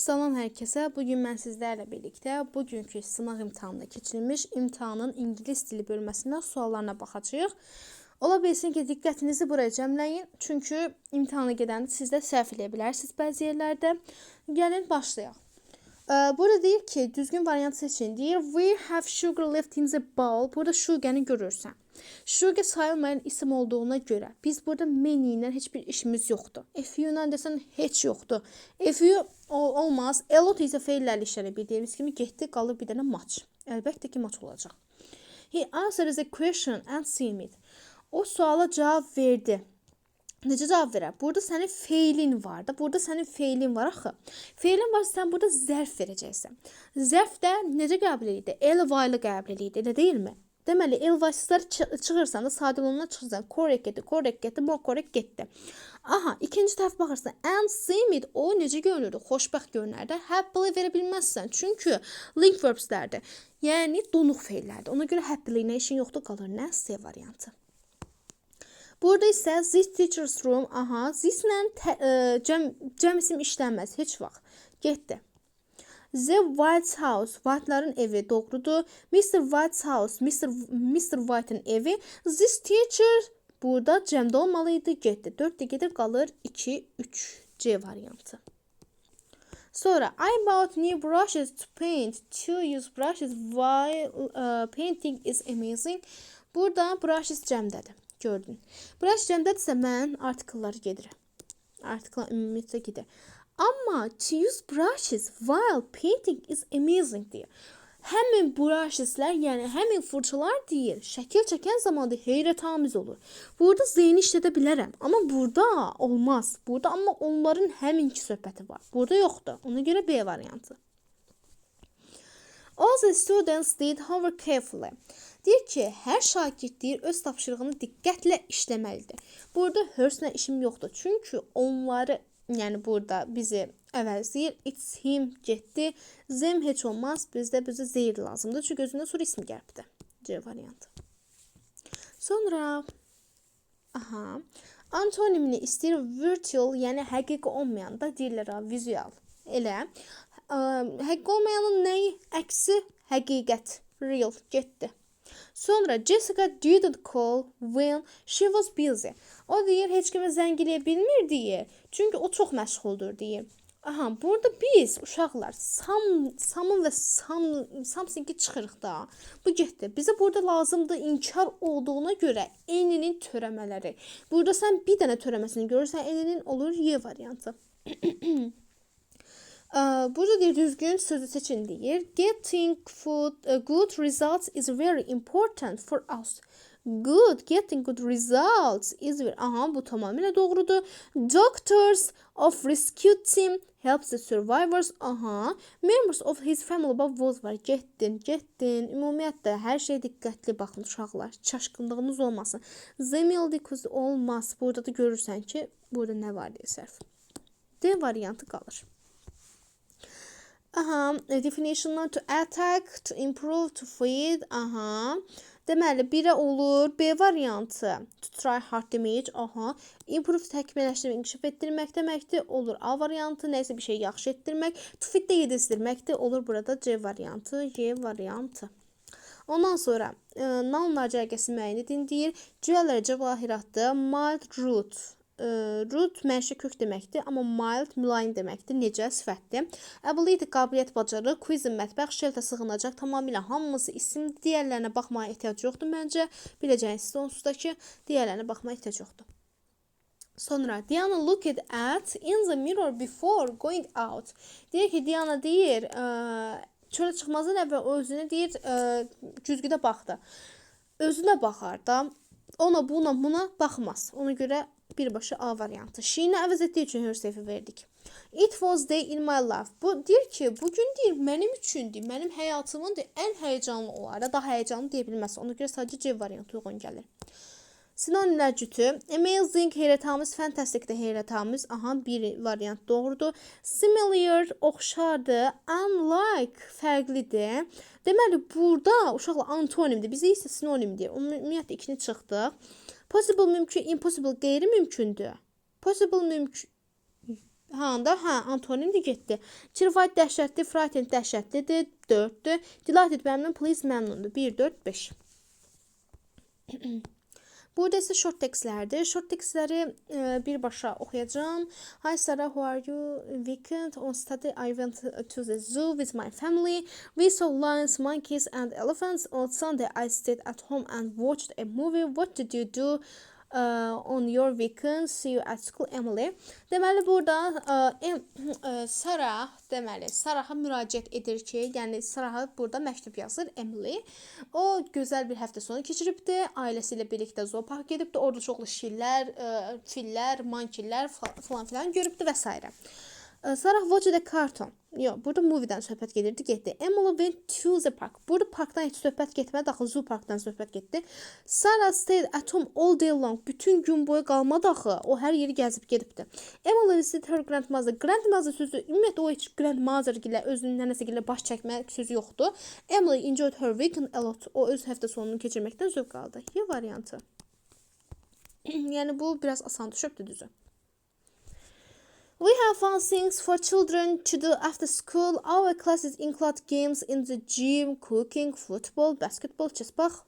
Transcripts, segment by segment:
Salam hər kəsə. Bugün mən sizlərlə birlikdə bugünkü sınaq imtahanında keçirilmiş imtahanın ingilis dili bölməsindən suallarına baxacağıq. Ola bilsin ki, diqqətinizi buraya cəmləyin, çünki imtahana gedəndə siz də səhv edə bilərsiniz bəzi yerlərdə. Gəlin başlayaq. Burada deyir ki, düzgün variant seçin. Deyir, we have sugar left in the bowl. Burada sugar'ı görürsən. Sugar sayılmayan isim olduğuna görə biz burada many ilə heç bir işimiz yoxdur. If you ilə desən heç yoxdur. If you olmaz. A lot isə feillərlə işlənir. Bildiyimiz kimi getdi, qalır bir dənə match. Əlbəttə ki, match olacaq. He answered the question and seen it. O suala cavab verdi. Necə cavab verər? Burada sənin feilin var da. Burada sənin feilin var axı. Feilin varsa sən burada zərf verəcəksən. Zərf də necə qəbul edir? L-Y-lı qəbul edir, elə deyilmi? Deməli, L-Y-sızlar çıxırsan da sadəlığına çıxırsan. Correct getdi, more correct getdi. Aha, ikinci tərəf baxırsan. And seen it, o necə görünür? Xoşbəxt görünər də. Happily verə bilməzsən. Çünki link verbslərdir. Yəni, donuq feillərdir. Ona görə happily ilə işin yoxdur, qalır nə? C variantı. Burada isə this teacher's room, aha, this-lə cəm isim işlənməz, heç vaxt. Getdi. The White's house, White'ların evi, doğrudur. Mr. White's house, Mr. White'ın evi. This teacher, burada cəmdə olmalıydı, getdi. 4 gedir, qalır 2, 3, C variantı. Sonra, I bought new brushes to paint. To use brushes while painting is amazing. Burada brushes cəmdədir. Gördün. Brush cəmdədirsə mən artikelları gedirəm. Artikel ümumiyyətlə gedir. Amma to use brushes while painting is amazing deyir. Həmin brusheslər, yəni həmin fırçalar deyir, şəkil çəkən zamanda heyrətamiz olur. Burada zeyni işlədə bilərəm, amma burada olmaz. Burada amma onların həminki söhbəti var. Burada yoxdur. Ona görə B variantı. All the students did homework carefully. Deyir ki, hər şagird deyir, öz tapşırığını diqqətlə işləməlidir. Burada hers-lə işim yoxdur. Çünki onları, yəni burada bizi əvəzləyir. It's him getdi. Them heç olmaz. Bizdə zeyr lazımdır. Çünki özündən sonra isim gəlibdir. C variantı. Sonra, aha, antonimini istəyir virtual, yəni həqiqi olmayan da deyirlər, vizual. Elə. Həqiqi olmayanın nəyi? Əksi həqiqət. Real getdi. Sonra Jessica didn't call when she was busy. O deyir, heç kimə zəng eləyə bilmir deyir. Çünki o çox məşğuldur deyir. Aha, burada biz uşaqlar samın və something-i çıxırıq da. Bu getdi. Bizə burada lazımdır inkar olduğuna görə N-nin törəmələri. Burada sən bir dənə törəməsini görürsən, N-nin olur Y variantı. Burada deyir, düzgün sözü seçin deyir. Getting good results is very important for us. Getting good results is very... Aha, bu tamamilə doğrudur. Doctors of rescue team helps the survivors. Aha, members of his family was var. Getdin. Ümumiyyətlə, hər şey diqqətli baxın uşaqlar. Çaşqınlığınız olmasın. Zemildikuz olmaz. Burada da görürsən ki, burada nə var deyə sərf. D variantı qalır. Aha, definitionlar to attack, to improve, to feed. Aha. Deməli, birə olur. B variantı. To try hard demək. Aha. Improve təkmilləşdirmək, inkişaf etdirmək deməkdir. Olur A variantı. Nəysə bir şey yaxşı etdirmək. To feed də yedizdirməkdir. Olur burada C variantı. Y variantı. Ondan sonra nounlar cərgəsi müəyyən edin deyir. Cüyələrə cəvahiratdır. Mild root. Root mənşə kök deməkdir, amma mild mülayim deməkdir. Necə? Sifətdir. Ability qabiliyyət bacarıq, quizin mətbəx, shelter sığınacaq, tamamilə hamısı isim, digərlərinə baxmaya ehtiyac yoxdur məncə. Biləcəyiniz onsuz da ki, digərlərinə baxmaya ehtiyac yoxdur. Sonra Diana looked at in the mirror before going out. Deyir ki, Diana deyir, çölə çıxmazdan əvvəl o özünə deyir, güzgüdə baxdı. Özünə baxar da, ona buna baxmaz. Ona görə birbaşa A variantı. She-ni əvəz etdiyi üçün herself-i verdik. It was day in my life. Bu deyir ki, bugün deyir mənim üçündür, mənim həyatımın ən həyəcanlı olardı. Daha həyəcanlı deyə bilməz. Ona görə sadəcə C variantı uyğun gəlir. Sinonimlər cütü. Amazing, heyrətamiz, fantastic də heyrətamiz. Aha, bir variant doğrudur. Similar, oxşardır. Unlike, fərqlidir. Deməli, burada uşaqlar antonimdir. Bizə isə sinonimdir. Ümumiyyətlə ikini çıxdıq. Possible mümkün, impossible qeyri-mümkündür. Possible mümkün, Antonim də getdi. Terrified dəhşətli, frightened dəhşətlidir, 4-dür. Delighted məmnun, pleased məmnundur, 1, 4, 5. Burada ise short textlerdir. Short textleri birbaşa oxuyacağım. Hi Sarah, how are you? Weekend on Saturday I went to the zoo with my family. We saw lions, monkeys and elephants. On Sunday I stayed at home and watched a movie. What did you do on your weekend? See you at school, Emily. Deməli burada Sarah Sarah'a müraciət edir ki, yəni Sarah'a burada məktub yazır Emily. O gözəl bir həftə sonu keçiribdi. Ailəsi ilə birlikdə zoopark gedibdi. Orada çoxlu şirlər, fillər, mankillər falan filan görübdü və s. Sarah watched a cartoon. Yox, burada movie'dən söhbət gedirdi, getdi. Emily went to the park. Burada parkdan heç söhbət getmədi, axı zoo parkdan söhbət getdi. Sarah stayed at home all day long. Bütün gün boyu qalmadı axı. O hər yeri gəzib gedibdi. Emily visited her grandmother. Grandmother sözü, ümumiyyətlə o heç grandmother ilə özünün nənəsi ilə baş çəkmək sözü yoxdur. Emily enjoyed her weekend a lot. O öz həftə sonunu keçirməkdən zövq aldı. Y variantı. Yəni bu biraz asan düşübdü düzü. We have fun things for children to do after school. Our classes include games in the gym, cooking, football, basketball, chess. Bax,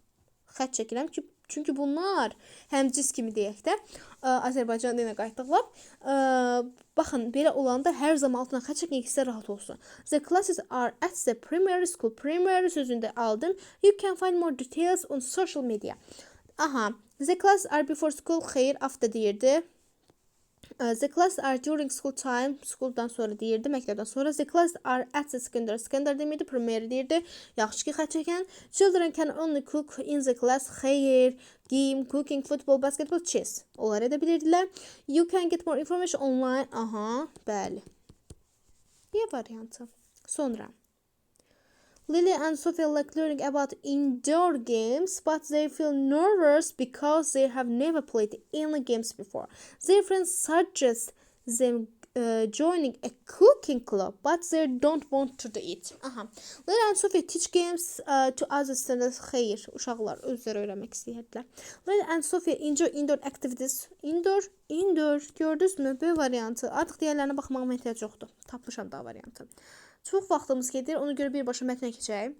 xət çəkirəm ki, çünki bunlar həmcins kimi deyək də, Azərbaycan dilinə qayıtdıqlar. Baxın, belə olanda hər zaman altına xət çəkin, ikisi rahat olsun. The classes are at the primary school. Primary sözündə aldın. You can find more details on social media. Aha, the classes are before school, xeyr, after deyirdi. The classes are during school time. Schooldan sonra deyirdi, məktəbdən sonra. The classes are at the secondary. Secondary demirdi, primary deyirdi. Yaxşı ki, xət çəkən. Children can only cook in the class. Xeyr, game, cooking, football, basketball, chess. Onlar edə bilirdilər. You can get more information online. Aha, bəli. Y variantı. Sonra. Lily and Sophia like learning about indoor games, but they feel nervous because they have never played any games before. Their friends suggest them joining a cooking club, but they don't want to do it. Aha. Lily and Sophia teach games to other students. Xeyr, uşaqlar özləri öyrənmək istəyirlər. Lily and Sophia enjoy indoor activities. Indoor. Gördünüz mü? B variantı. Artıq digərlərinə baxmağıma ehtiyac yoxdur. Tapmışam da variantı. Çox vaxtımız gedir, ona görə birbaşa mətnə keçək.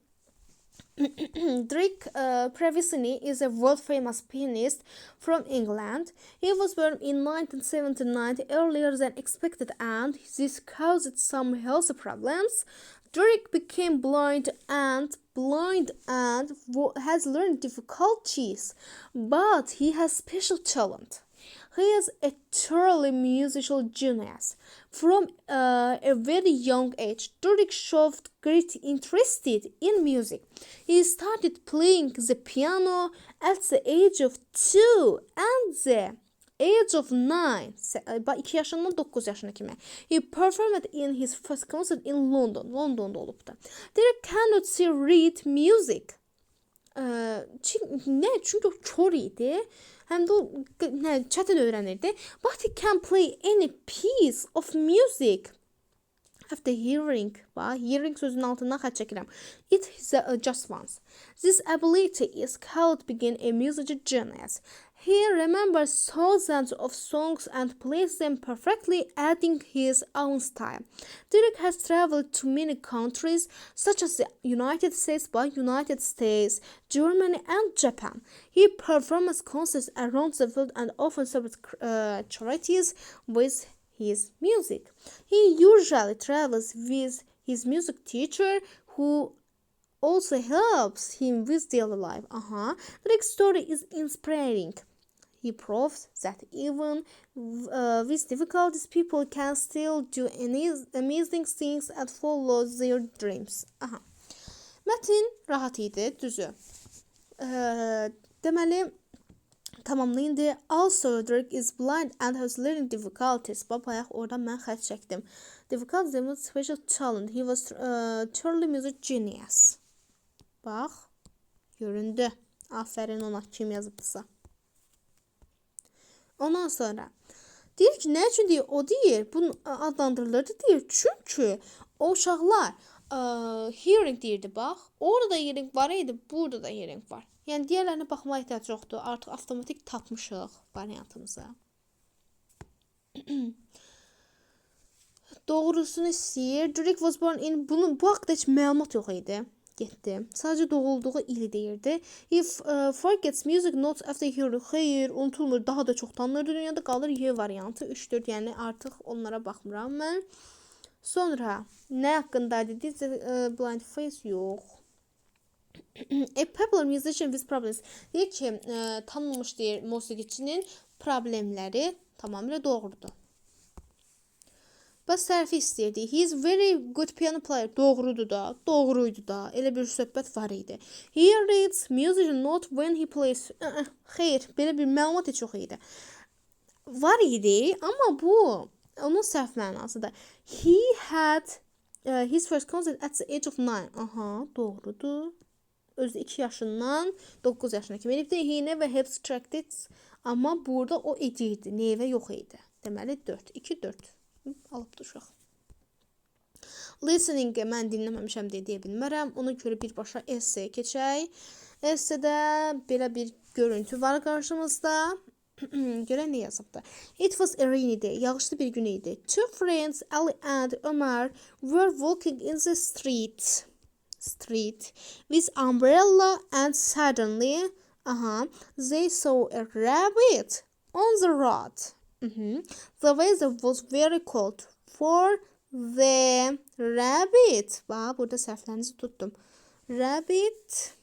Drake Previously is a world-famous pianist from England. He was born in 1979, earlier than expected, and this caused some health problems. Drake became blind and has learned difficulties, but he has special talent. He is a thoroughly musical genius. From a very young age, Drake showed great interest in music. He started playing the piano at the age of 2 and the age of 9. 2 yaşından 9 yaşına kimi. He performed in his first concert in London. London'da olubdu. Drake cannot see read music. Çünki o kör idi. Həm də o çətin öyrənirdi. But he can play any piece of music after hearing. Hearing sözünün altından xət çəkirəm. It is just once. This ability is called being a musical genius. He remembers thousands of songs and plays them perfectly, adding his own style. Drake has traveled to many countries, such as the United States, Germany, and Japan. He performs concerts around the world and often supports charities with his music. He usually travels with his music teacher, who also helps him with daily life. Drake's story is inspiring. He proves that even with difficulties, people can still do amazing things and follow their dreams. Mətin rahat idi, düzü. Deməli, tamamlayındı. Also, Drake is blind and has learning difficulties. Bayaq oradan mən xət çəkdim. Difficulties with special talent. He was truly music genius. Bax, göründü. Aferin ona, kim yazıbdısa. Ondan sonra deyir ki, nə üçün deyir? O deyir, bunu adlandırılırdı deyir. Çünki o uşaqlar hearing deyirdi, bax. Orada da hearing var idi, burada da hearing var. Yəni digərlərinə baxmağa ehtiyac yoxdur. Artıq avtomatik tapmışıq variantımızı. Doğrusunu istəyir. Drake was born in... Bu haqda heç məlumat yox idi. Getdi. Sadəcə doğulduğu ili deyirdi. He forgets music notes after hearing. Xeyr, unutulmur. Daha da çox tanınır. Dünyada qalır Y variantı 3-4. Yəni artıq onlara baxmıram mən. Sonra nə haqqındaydı? Blind Face yox. A popular musician with problems. Deyir ki, tanınmış deyir musiqiçinin problemləri tamamilə doğrudur. Bəs sərfi istəyirdi. He is very good piano player. Doğrudur da, doğruydu da. Elə bir söhbət var idi. He reads music note when he plays. Xeyr, belə bir məlumat heç yox idi. Var idi, amma bu onun səhv mənasıdır. He had his first concert at the age of 9. Aha, doğrudur. Özü 2 yaşından 9 yaşına kimi elibdi. He never had practice. Amma burada o edirdi. Never yox idi. Deməli 4. 2-4. Alıb düşək. Listening-ə mən dinləməmişəm deyə bilmərəm. Ona görə birbaşa essay keçək. Essaydə belə bir görüntü var qarşımızda. Görək nə yazıbdı. It was a rainy day. Yağışlı bir gün idi. Two friends, Ali and Omar, were walking in the street with umbrella and suddenly they saw a rabbit on the road. The weather was very cold for the rabbit. Bax, burada səhvlərinizi tutdum. Rabbit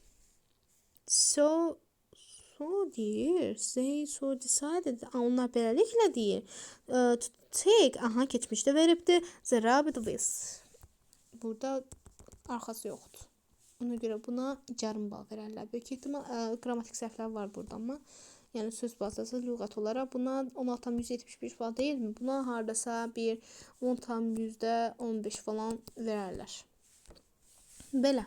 deyir. They so decided. Onlar beləliklə deyir. To take. Keçmişdə veribdi. The rabbit with. Burada arxası yoxdur. Ona görə buna yarım bal verərlər. Böyük ehtimal qrammatik səhvlər var burada, amma yəni söz bazası lüğət olaraq buna 10,175 bal deyilmi? Buna hardasa bir 10,15 falan verərlər. Belə.